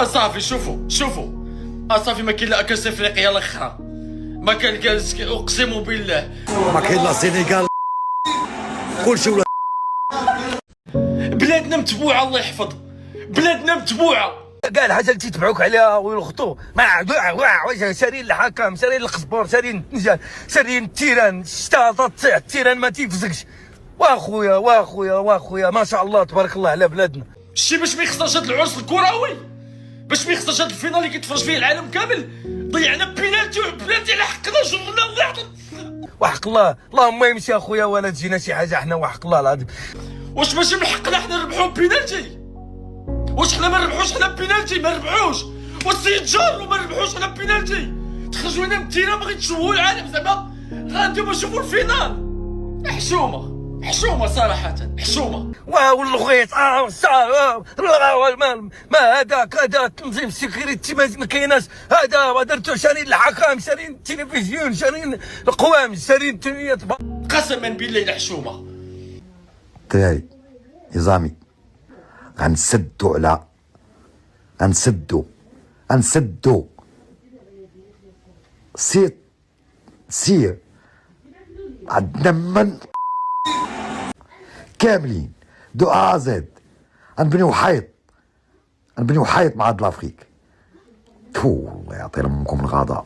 صافي شوفوا صافي ما كاين لا كاس افريقيا الاخرى، ما كان كاس، اقسم بالله ما كاين لا سينيغال كلشي ولا بلادنا متبوعه، الله يحفظ بلادنا متبوعه. كاع الحاجه اللي تيتبعوك عليها ويلخطوا ما واش سارين الحكم، سارين القزبور، سارين النجان، سارين التيران، الشتا تطيح التيران ما تيفزكش. واخويا ما شاء الله تبارك الله على بلادنا. شتي باش ما يخسرش هذا العرس الكروي، باش ما يخسرش هذا الفينال اللي كيتفرج فيه العالم كامل، ضيعنا بينالتي على حقنا جرنا الله يعطيك. وحق الله اللهم يمشي اخويا ولا تجينا شي حاجه حنا وحق الله العظيم. واش ماشي من حقنا حنا نربحو بينالتي؟ واش حنا ما نربحوش حنا بينالتي؟ ما نربحوش. والسيد جارو ما نربحوش حنا بينالتي. تخرجوا لنا من التيران باغي تشوهوا العالم زعما، غاديو نشوفوا الفينال. حشومه صراحه حشومه. والغيط ما هذا تنظيم السيكوريتي ما كايناش. هذا درتو شارين الحكام، شارين التلفزيون، شارين القوام، شارين الدنيا. قسما بالله الا حشومه. الدراري نظامي غنسدو سير عندنا من كاملين دو زد، غنبنيو حيط مع هاد لافريك. الله يعطي لكم الغضب.